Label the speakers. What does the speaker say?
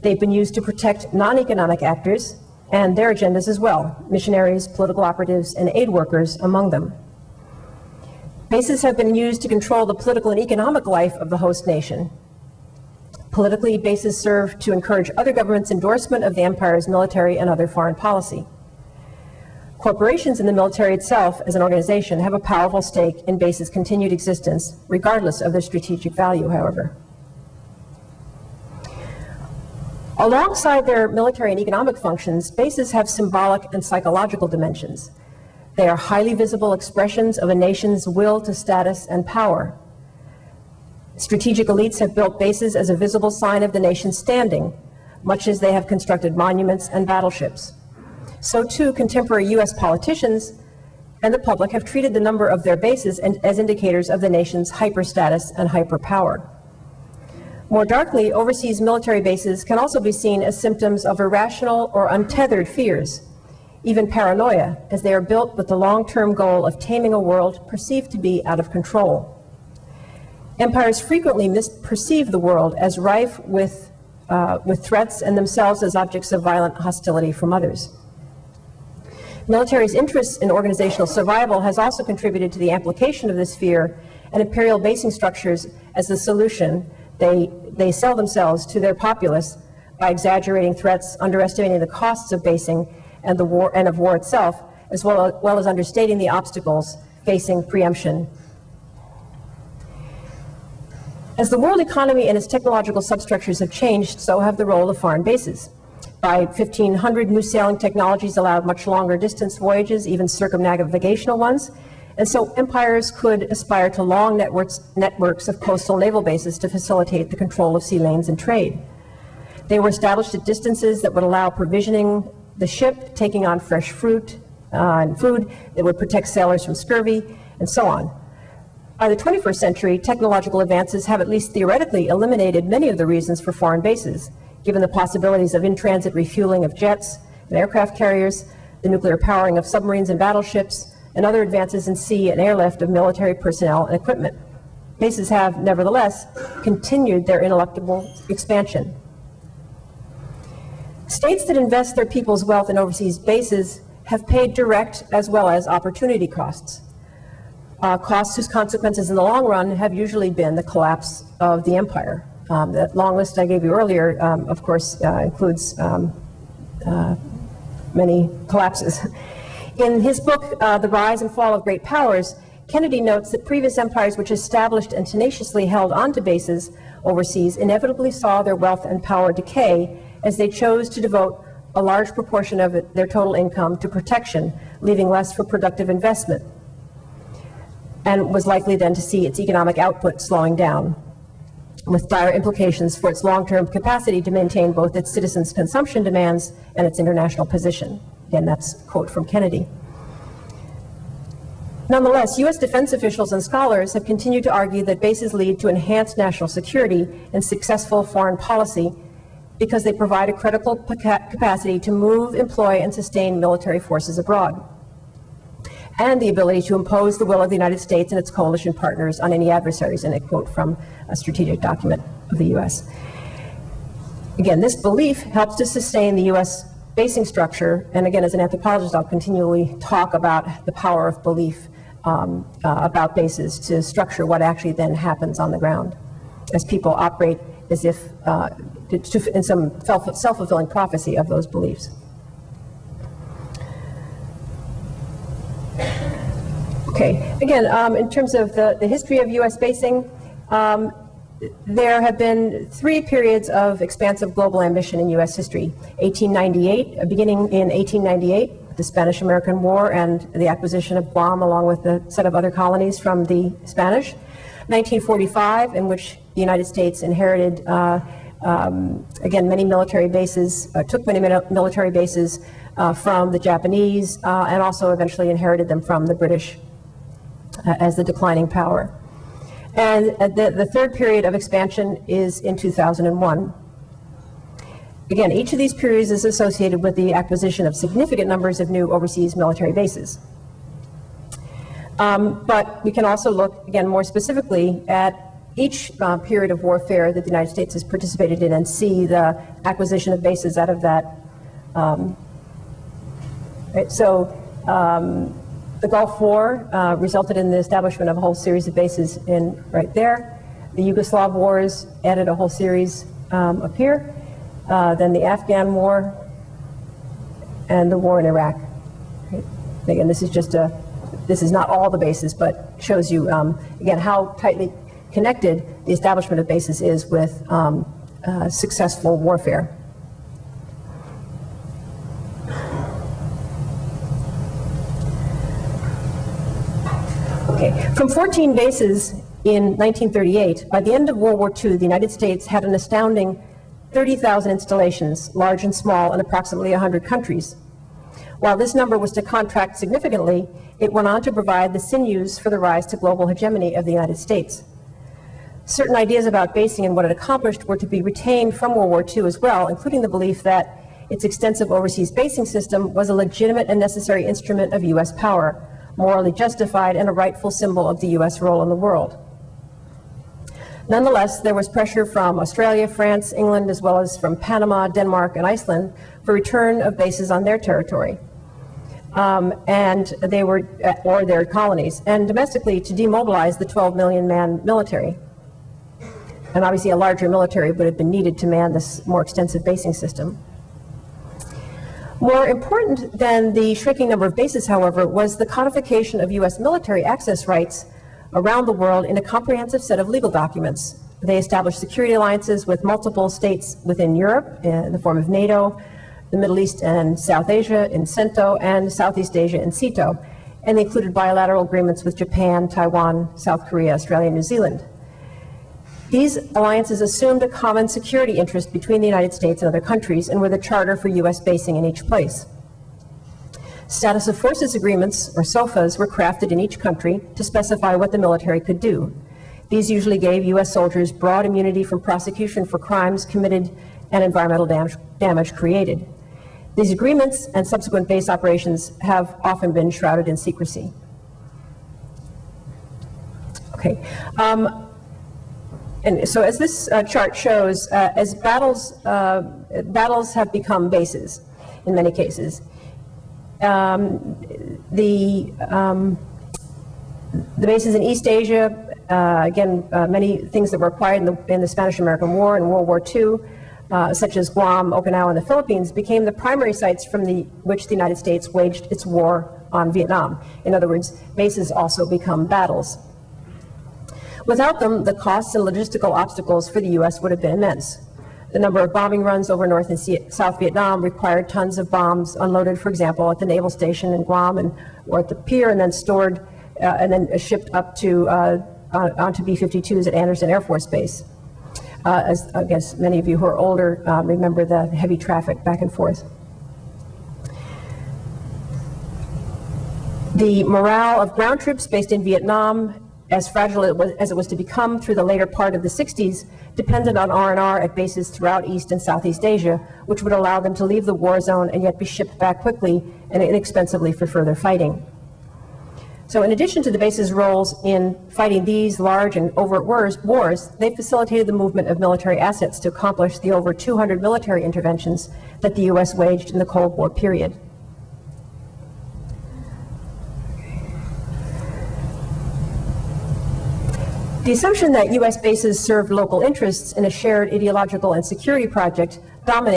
Speaker 1: They've been used to protect non-economic actors and their agendas as well, missionaries, political operatives, and aid workers among them. Bases have been used to control the political and economic life of the host nation. Politically, bases serve to encourage other governments' endorsement of the empire's military and other foreign policy. Corporations in the military itself, as an organization, have a powerful stake in bases' continued existence, regardless of their strategic value, however. Alongside their military and economic functions, bases have symbolic and psychological dimensions. They are highly visible expressions of a nation's will to status and power. Strategic elites have built bases as a visible sign of the nation's standing, much as they have constructed monuments and battleships. So too, contemporary U.S. politicians and the public have treated the number of their bases as indicators of the nation's hyperstatus and hyperpower. More darkly, overseas military bases can also be seen as symptoms of irrational or untethered fears, even paranoia, as they are built with the long-term goal of taming a world perceived to be out of control. Empires frequently misperceive the world as rife with threats and themselves as objects of violent hostility from others. Military's interest in organizational survival has also contributed to the amplification of this fear, and imperial basing structures as the solution. They sell themselves to their populace by exaggerating threats, underestimating the costs of basing and of war itself, as well as understating the obstacles facing preemption. As the world economy and its technological substructures have changed, so have the role of foreign bases. By 1500, new sailing technologies allowed much longer distance voyages, even circumnavigational ones, and so empires could aspire to long networks of coastal naval bases to facilitate the control of sea lanes and trade. They were established at distances that would allow provisioning the ship, taking on fresh fruit and food that would protect sailors from scurvy, and so on. By the 21st century, technological advances have at least theoretically eliminated many of the reasons for foreign bases, given the possibilities of in-transit refueling of jets and aircraft carriers, the nuclear powering of submarines and battleships, and other advances in sea and airlift of military personnel and equipment. Bases have, nevertheless, continued their ineluctable expansion. States that invest their people's wealth in overseas bases have paid direct as well as opportunity costs. Costs whose consequences in the long run have usually been the collapse of the empire. That long list I gave you earlier, of course, includes many collapses. In his book, The Rise and Fall of Great Powers, Kennedy notes that previous empires which established and tenaciously held onto bases overseas inevitably saw their wealth and power decay as they chose to devote a large proportion of their total income to protection, leaving less for productive investment, and was likely then to see its economic output slowing down, with dire implications for its long-term capacity to maintain both its citizens' consumption demands and its international position. Again, that's a quote from Kennedy. Nonetheless, U.S. defense officials and scholars have continued to argue that bases lead to enhanced national security and successful foreign policy because they provide a critical capacity to move, employ, and sustain military forces abroad, and the ability to impose the will of the United States and its coalition partners on any adversaries, and a quote from a strategic document of the U.S. Again, this belief helps to sustain the U.S. basing structure, and again, as an anthropologist, I'll continually talk about the power of belief about bases to structure what actually then happens on the ground, as people operate as if in some self-fulfilling prophecy of those beliefs. Okay, again, in terms of the history of U.S. basing, there have been three periods of expansive global ambition in U.S. history. 1898, beginning in 1898, the Spanish-American War and the acquisition of Guam along with a set of other colonies from the Spanish. 1945, in which the United States inherited, again, many military bases, took many military bases from the Japanese, and also eventually inherited them from the British as the declining power. And the third period of expansion is in 2001. Again, each of these periods is associated with the acquisition of significant numbers of new overseas military bases. But we can also look, again, more specifically at each period of warfare that the United States has participated in, and C, the acquisition of bases out of that. Right, so the Gulf War resulted in the establishment of a whole series of bases right there. The Yugoslav wars added a whole series up here. Then the Afghan War and the war in Iraq. Right? Again, this is not all the bases, but shows you, again, how tightly connected the establishment of bases is with successful warfare. Okay. From 14 bases in 1938, by the end of World War II, the United States had an astounding 30,000 installations, large and small, in approximately 100 countries. While this number was to contract significantly, it went on to provide the sinews for the rise to global hegemony of the United States. Certain ideas about basing and what it accomplished were to be retained from World War II as well, including the belief that its extensive overseas basing system was a legitimate and necessary instrument of U.S. power, morally justified and a rightful symbol of the U.S. role in the world. Nonetheless, there was pressure from Australia, France, England, as well as from Panama, Denmark, and Iceland for return of bases on their territory, and they were, or their colonies, and domestically to demobilize the 12 million man military. And obviously a larger military would have been needed to man this more extensive basing system. More important than the shrinking number of bases, however, was the codification of U.S. military access rights around the world in a comprehensive set of legal documents. They established security alliances with multiple states within Europe in the form of NATO, the Middle East and South Asia in CENTO, and Southeast Asia in CETO. And they included bilateral agreements with Japan, Taiwan, South Korea, Australia, and New Zealand. These alliances assumed a common security interest between the United States and other countries and were the charter for U.S. basing in each place. Status of Forces Agreements, or SOFAs, were crafted in each country to specify what the military could do. These usually gave U.S. soldiers broad immunity from prosecution for crimes committed and environmental damage created. These agreements and subsequent base operations have often been shrouded in secrecy. Okay. And so as this chart shows, as battles have become bases in many cases, the bases in East Asia, again, many things that were acquired in the Spanish-American War and World War II, such as Guam, Okinawa, and the Philippines, became the primary sites from which the United States waged its war on Vietnam. In other words, bases also become battles. Without them, the costs and logistical obstacles for the U.S. would have been immense. The number of bombing runs over North and South Vietnam required tons of bombs unloaded, for example, at the naval station in Guam or at the pier, and then stored and then shipped up to onto B-52s at Andersen Air Force Base. As I guess many of you who are older remember the heavy traffic back and forth. The morale of ground troops based in Vietnam, as fragile as it was to become through the later part of the 60s, depended on R&R at bases throughout East and Southeast Asia, which would allow them to leave the war zone and yet be shipped back quickly and inexpensively for further fighting. So in addition to the base's roles in fighting these large and overt wars, they facilitated the movement of military assets to accomplish the over 200 military interventions that the U.S. waged in the Cold War period. The assumption that U.S. bases served local interests in a shared ideological and security project dominates